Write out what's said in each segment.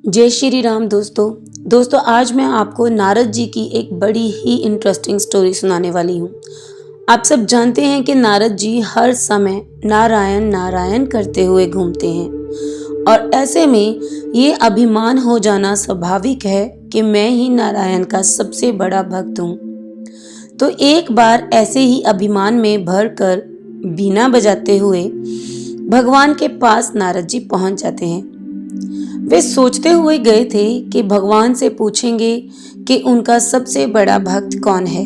जय श्री राम दोस्तों आज मैं आपको नारद जी की एक बड़ी ही इंटरेस्टिंग स्टोरी सुनाने वाली हूँ। आप सब जानते हैं कि नारद जी हर समय नारायण नारायण करते हुए घूमते हैं और ऐसे में ये अभिमान हो जाना स्वाभाविक है कि मैं ही नारायण का सबसे बड़ा भक्त हूँ। तो एक बार ऐसे ही अभिमान में भर कर बीना बजाते हुए भगवान के पास नारद जी पहुंच जाते हैं। वे सोचते हुए गए थे कि भगवान से पूछेंगे कि उनका सबसे बड़ा भक्त कौन है,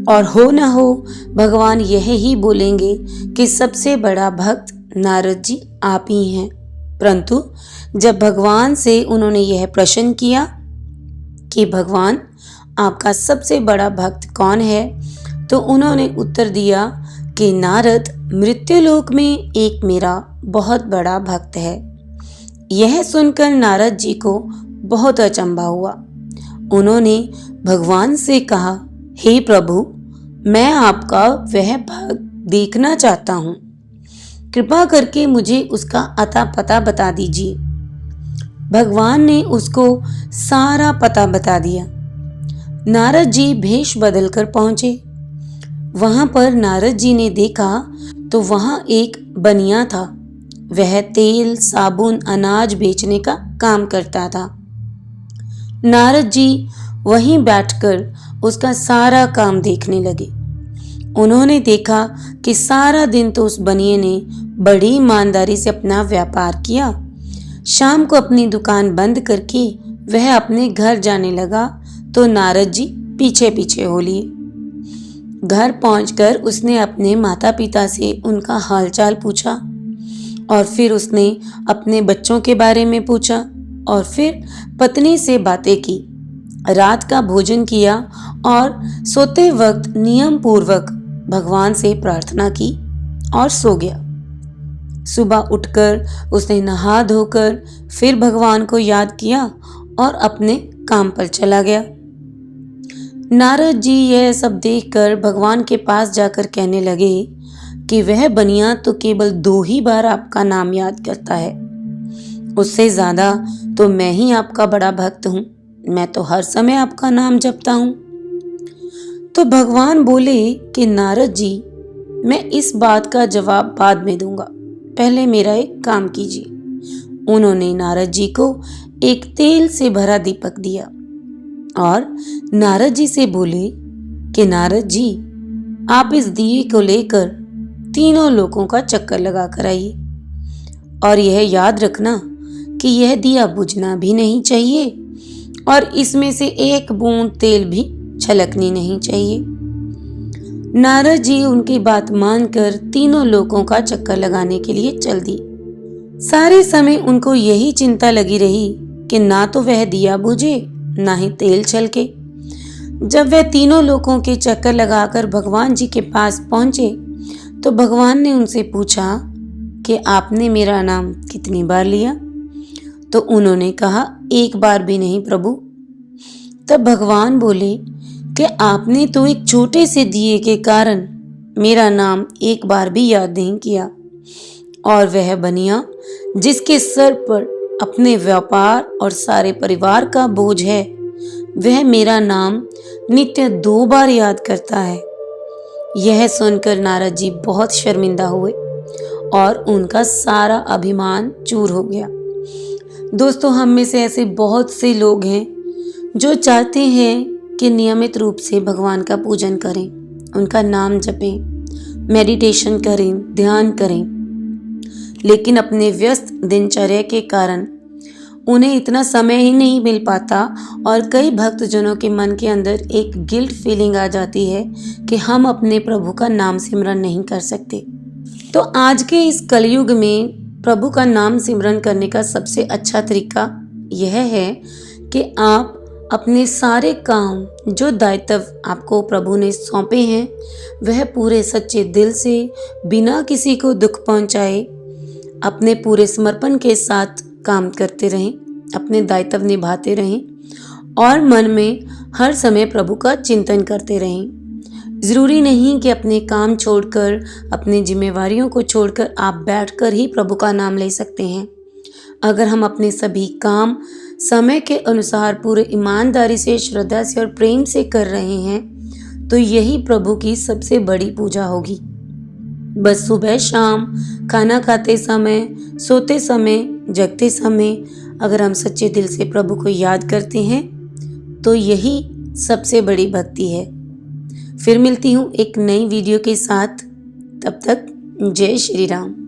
और हो न हो भगवान यह ही बोलेंगे कि सबसे बड़ा भक्त नारद जी आप ही हैं। परंतु जब भगवान से उन्होंने यह प्रश्न किया कि भगवान आपका सबसे बड़ा भक्त कौन है, तो उन्होंने उत्तर दिया कि नारद, मृत्युलोक में एक मेरा बहुत बड़ा भक्त है। यह सुनकर नारद जी को बहुत अचंभा हुआ। उन्होंने भगवान से कहा, हे प्रभु, मैं आपका वह भक्त देखना चाहता हूँ। कृपा करके मुझे उसका अता पता बता दीजिए। भगवान ने उसको सारा पता बता दिया। नारद जी भेष बदलकर पहुंचे। वहां पर नारद जी ने देखा तो वहां एक बनिया था। वह तेल, साबुन, अनाज बेचने का काम करता था। नारद जी वहीं बैठकर उसका सारा काम देखने लगे। उन्होंने देखा कि सारा दिन तो उस बनिए ने बड़ी ईमानदारी से अपना व्यापार किया। शाम को अपनी दुकान बंद करके वह अपने घर जाने लगा तो नारद जी पीछे पीछे हो लिए। घर पहुंचकर उसने अपने माता पिता से उनका हालचाल पूछा और फिर उसने अपने बच्चों के बारे में पूछा और फिर पत्नी से बातें की। रात का भोजन किया और सोते वक्त नियम पूर्वक भगवान से प्रार्थना की और सो गया। सुबह उठकर उसने नहा धोकर फिर भगवान को याद किया और अपने काम पर चला गया। नारद जी यह सब देखकर भगवान के पास जाकर कहने लगे कि वह बनिया तो केवल 2 ही बार आपका नाम याद करता है, उससे ज्यादा तो मैं ही आपका बड़ा भक्त हूँ। मैं तो हर समय आपका नाम जपता हूँ। तो भगवान बोले कि नारद जी, मैं इस बात का जवाब बाद में दूंगा, पहले मेरा एक काम कीजिए। उन्होंने नारद जी को एक तेल से भरा दीपक दिया और नारद जी से बोले कि नारद जी, आप इस दिए को लेकर 3 लोगों का चक्कर लगा कर आइए और यह याद रखना कि यह दिया बुझना भी नहीं चाहिए और इसमें से एक बूंद तेल भी छलकनी नहीं चाहिए। नारद जी उनकी बात मानकर 3 लोगों का चक्कर लगाने के लिए चल दी। सारे समय उनको यही चिंता लगी रही कि ना तो वह दिया बुझे ना ही तेल छलके। जब वह 3 लोगों के चक्कर लगाकर भगवान जी के पास पहुंचे तो भगवान ने उनसे पूछा कि आपने मेरा नाम कितनी बार लिया? तो उन्होंने कहा, 1 बार भी नहीं प्रभु। तब भगवान बोले कि आपने तो एक छोटे से दिए के कारण मेरा नाम 1 बार भी याद नहीं किया, और वह बनिया जिसके सर पर अपने व्यापार और सारे परिवार का बोझ है, वह मेरा नाम नित्य 2 बार याद करता है। यह सुनकर नारद जी बहुत शर्मिंदा हुए और उनका सारा अभिमान चूर हो गया। दोस्तों, हम में से ऐसे बहुत से लोग हैं जो चाहते हैं कि नियमित रूप से भगवान का पूजन करें, उनका नाम जपें, मेडिटेशन करें, ध्यान करें, लेकिन अपने व्यस्त दिनचर्या के कारण उन्हें इतना समय ही नहीं मिल पाता और कई भक्तजनों के मन के अंदर एक गिल्ट फीलिंग आ जाती है कि हम अपने प्रभु का नाम सिमरन नहीं कर सकते। तो आज के इस कलयुग में प्रभु का नाम सिमरन करने का सबसे अच्छा तरीका यह है कि आप अपने सारे काम, जो दायित्व आपको प्रभु ने सौंपे हैं, वह पूरे सच्चे दिल से, बिना किसी को दुख पहुंचाए, अपने पूरे समर्पण के साथ काम करते रहें, अपने दायित्व निभाते रहें और मन में हर समय प्रभु का चिंतन करते रहें। जरूरी नहीं कि अपने काम छोड़कर, अपनी जिम्मेवारियों को छोड़कर आप बैठकर ही प्रभु का नाम ले सकते हैं। अगर हम अपने सभी काम समय के अनुसार पूरे ईमानदारी से, श्रद्धा से और प्रेम से कर रहे हैं तो यही प्रभु की सबसे बड़ी पूजा होगी। बस सुबह शाम, खाना खाते समय, सोते समय, जगते समय अगर हम सच्चे दिल से प्रभु को याद करते हैं तो यही सबसे बड़ी भक्ति है। फिर मिलती हूँ एक नई वीडियो के साथ। तब तक जय श्री राम।